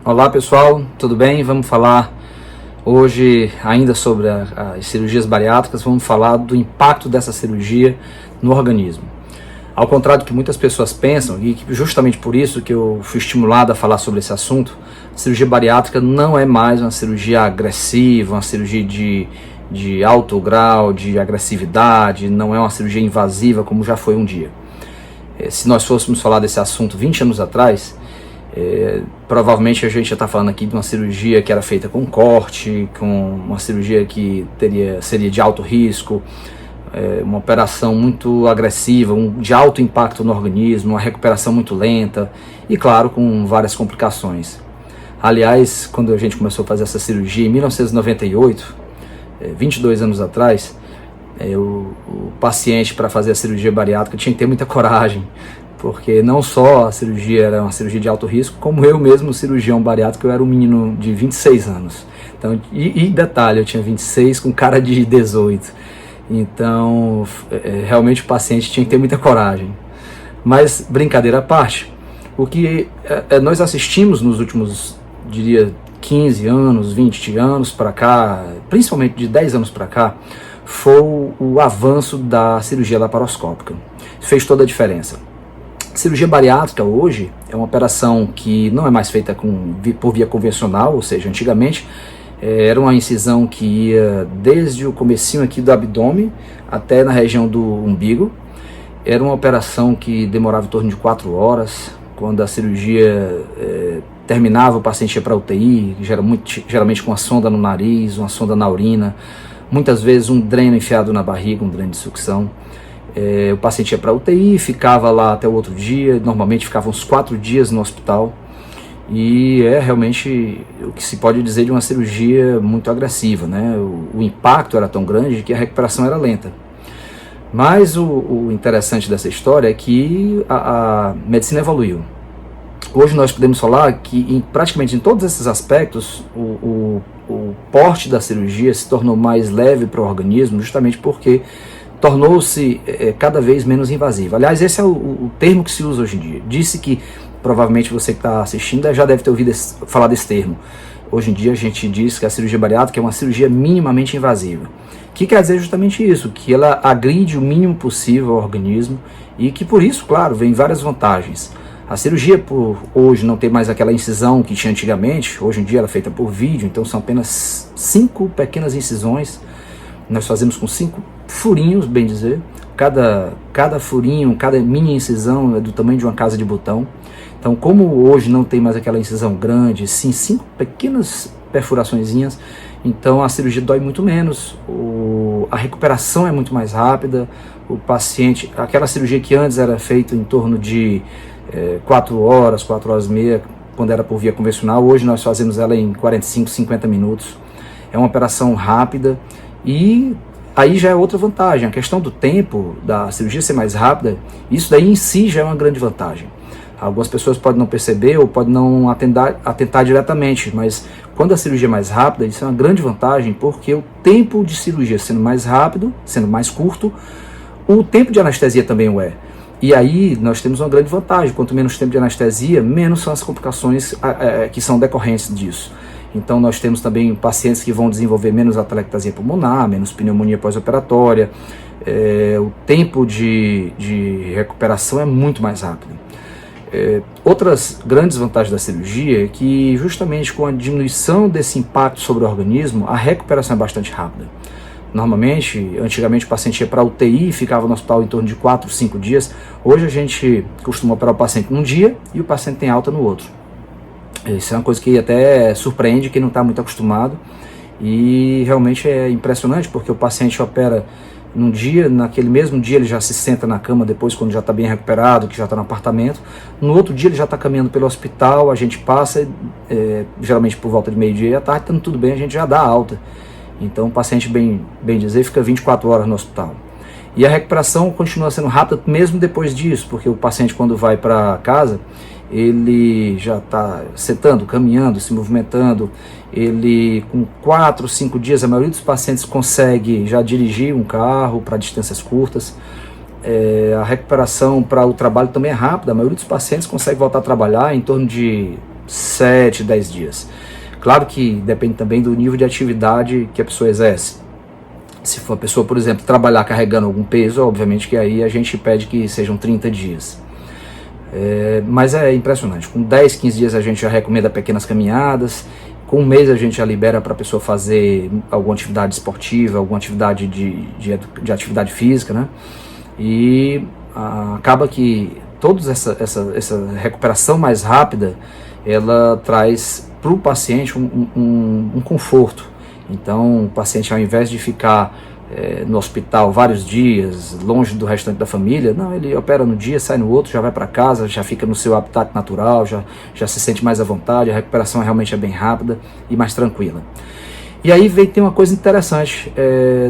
Olá pessoal, tudo bem? Vamos falar hoje ainda sobre as cirurgias bariátricas. Vamos falar do impacto dessa cirurgia no organismo. Ao contrário do que muitas pessoas pensam, e justamente por isso que eu fui estimulado a falar sobre esse assunto, a cirurgia bariátrica não é mais uma cirurgia agressiva, uma cirurgia de alto grau de agressividade, não é uma cirurgia invasiva como já foi um dia. Se nós fôssemos falar desse assunto 20 anos atrás, provavelmente a gente já está falando aqui de uma cirurgia que era feita com corte, com uma cirurgia que seria de alto risco, uma operação muito agressiva, de alto impacto no organismo, uma recuperação muito lenta e, claro, com várias complicações. Aliás, quando a gente começou a fazer essa cirurgia em 1998, 22 anos atrás, o paciente, para fazer a cirurgia bariátrica, tinha que ter muita coragem, porque não só a cirurgia era uma cirurgia de alto risco, como eu mesmo, cirurgião bariátrico, eu era um menino de 26 anos. Então, e detalhe, eu tinha 26 com cara de 18. Então, realmente o paciente tinha que ter muita coragem. Mas, brincadeira à parte, o que nós assistimos nos últimos, diria, 15 anos, 20 anos para cá, principalmente de 10 anos para cá, foi o avanço da cirurgia laparoscópica. Fez toda a diferença. Cirurgia bariátrica hoje é uma operação que não é mais feita por via convencional, ou seja, antigamente era uma incisão que ia desde o comecinho aqui do abdômen até na região do umbigo. Era uma operação que demorava em torno de 4 horas. Quando a cirurgia terminava, o paciente ia para a UTI, geralmente com uma sonda no nariz, uma sonda na urina, muitas vezes um dreno enfiado na barriga, um dreno de sucção. O paciente ia para a UTI, ficava lá até o outro dia, normalmente ficava uns 4 dias no hospital, e é realmente o que se pode dizer de uma cirurgia muito agressiva, né? O impacto era tão grande que a recuperação era lenta. Mas o interessante dessa história é que a medicina evoluiu. Hoje nós podemos falar que praticamente em todos esses aspectos o porte da cirurgia se tornou mais leve para o organismo, justamente porque tornou-se cada vez menos invasiva. Aliás, esse é o termo que se usa hoje em dia. Disse que, provavelmente você que está assistindo já deve ter ouvido falar desse termo. Hoje em dia a gente diz que a cirurgia bariátrica é uma cirurgia minimamente invasiva. Que quer dizer justamente isso, que ela agride o mínimo possível ao organismo e que por isso, claro, vem várias vantagens. A cirurgia, por hoje não ter mais aquela incisão que tinha antigamente, hoje em dia ela é feita por vídeo, então são apenas 5 pequenas incisões. Nós fazemos com 5 furinhos, bem dizer. Cada furinho, cada mini incisão é do tamanho de uma casa de botão. Então, como hoje não tem mais aquela incisão grande, sim, 5 pequenas perfuraçõezinhas, então a cirurgia dói muito menos, a recuperação é muito mais rápida, o paciente, aquela cirurgia que antes era feita em torno de 4 horas, 4 horas e meia, quando era por via convencional, hoje nós fazemos ela em 45, 50 minutos. É uma operação rápida e aí já é outra vantagem. A questão do tempo da cirurgia ser mais rápida, isso daí em si já é uma grande vantagem. Algumas pessoas podem não perceber ou podem não atentar diretamente, mas quando a cirurgia é mais rápida, isso é uma grande vantagem, porque o tempo de cirurgia sendo mais rápido, sendo mais curto, o tempo de anestesia também o é. E aí nós temos uma grande vantagem. Quanto menos tempo de anestesia, menos são as complicações que são decorrentes disso. Então nós temos também pacientes que vão desenvolver menos atelectasia pulmonar, menos pneumonia pós-operatória. O tempo de recuperação é muito mais rápido. Outras grandes vantagens da cirurgia é que justamente com a diminuição desse impacto sobre o organismo, a recuperação é bastante rápida. Normalmente, antigamente o paciente ia para a UTI e ficava no hospital em torno de 4, 5 dias. Hoje a gente costuma operar o paciente num dia e o paciente tem alta no outro. Isso é uma coisa que até surpreende quem não está muito acostumado e realmente é impressionante, porque o paciente opera num dia, naquele mesmo dia ele já se senta na cama depois quando já está bem recuperado, que já está no apartamento. No outro dia ele já está caminhando pelo hospital, a gente passa, geralmente por volta de meio-dia à tarde, estando tudo bem, a gente já dá alta. Então o paciente, bem dizer, fica 24 horas no hospital. E a recuperação continua sendo rápida mesmo depois disso, porque o paciente quando vai para casa, ele já está sentando, caminhando, se movimentando, ele com 4, 5 dias, a maioria dos pacientes consegue já dirigir um carro para distâncias curtas. A recuperação para o trabalho também é rápida, a maioria dos pacientes consegue voltar a trabalhar em torno de 7, 10 dias. Claro que depende também do nível de atividade que a pessoa exerce. Se for a pessoa, por exemplo, trabalhar carregando algum peso, obviamente que aí a gente pede que sejam 30 dias. Mas é impressionante, com 10, 15 dias a gente já recomenda pequenas caminhadas, com um mês a gente já libera para a pessoa fazer alguma atividade esportiva, alguma atividade de atividade física, né? E acaba que toda essa recuperação mais rápida, ela traz para o paciente um conforto. Então o paciente, ao invés de ficar no hospital vários dias, longe do restante da família, não, ele opera no dia, sai no outro, já vai para casa, já fica no seu habitat natural, já se sente mais à vontade, a recuperação realmente é bem rápida e mais tranquila. E aí tem uma coisa interessante,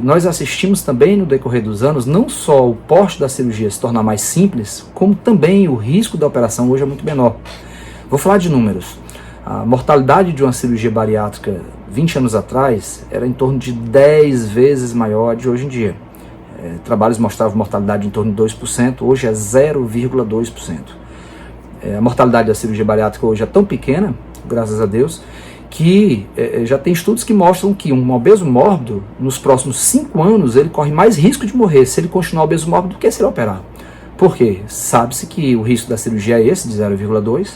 nós assistimos também no decorrer dos anos, não só o pós da cirurgia se tornar mais simples, como também o risco da operação hoje é muito menor. Vou falar de números. A mortalidade de uma cirurgia bariátrica 20 anos atrás era em torno de 10 vezes maior de hoje em dia. Trabalhos mostravam mortalidade em torno de 2%, hoje é 0,2%. A mortalidade da cirurgia bariátrica hoje é tão pequena, graças a Deus, que já tem estudos que mostram que um obeso mórbido, nos próximos 5 anos, ele corre mais risco de morrer se ele continuar obeso mórbido do que se ele operar. Por quê? Sabe-se que o risco da cirurgia é esse, de 0,2%,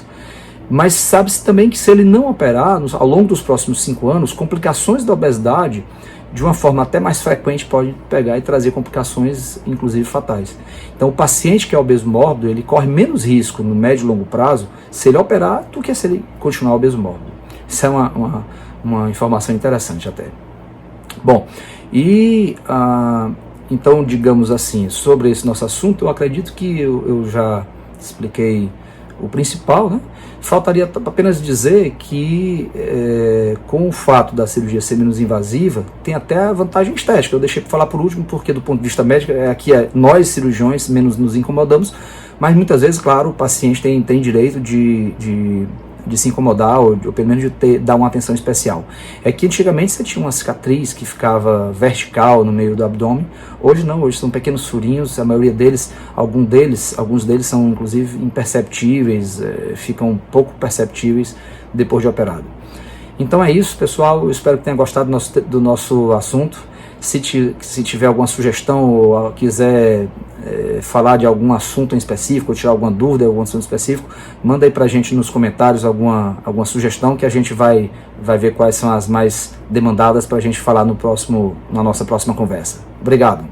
mas sabe-se também que se ele não operar, ao longo dos próximos 5 anos, complicações da obesidade, de uma forma até mais frequente, pode pegar e trazer complicações, inclusive fatais. Então o paciente que é obeso mórbido, ele corre menos risco no médio e longo prazo se ele operar do que se ele continuar obeso mórbido. Isso é uma informação interessante até. Bom, então, digamos assim, sobre esse nosso assunto, eu acredito que eu já expliquei o principal, né? Faltaria apenas dizer que com o fato da cirurgia ser menos invasiva, tem até a vantagem estética. Eu deixei para falar por último porque do ponto de vista médico, aqui nós cirurgiões menos nos incomodamos, mas muitas vezes, claro, o paciente tem direito de se incomodar ou pelo menos de dar uma atenção especial. É que antigamente você tinha uma cicatriz que ficava vertical no meio do abdômen, hoje não, hoje são pequenos furinhos, a maioria deles, alguns deles são inclusive imperceptíveis, ficam pouco perceptíveis depois de operado. Então é isso, pessoal, eu espero que tenha gostado do nosso assunto. Se tiver alguma sugestão ou quiser falar de algum assunto em específico, ou tirar alguma dúvida, algum assunto específico, manda aí pra gente nos comentários alguma sugestão que a gente vai ver quais são as mais demandadas pra gente falar na nossa próxima conversa. Obrigado.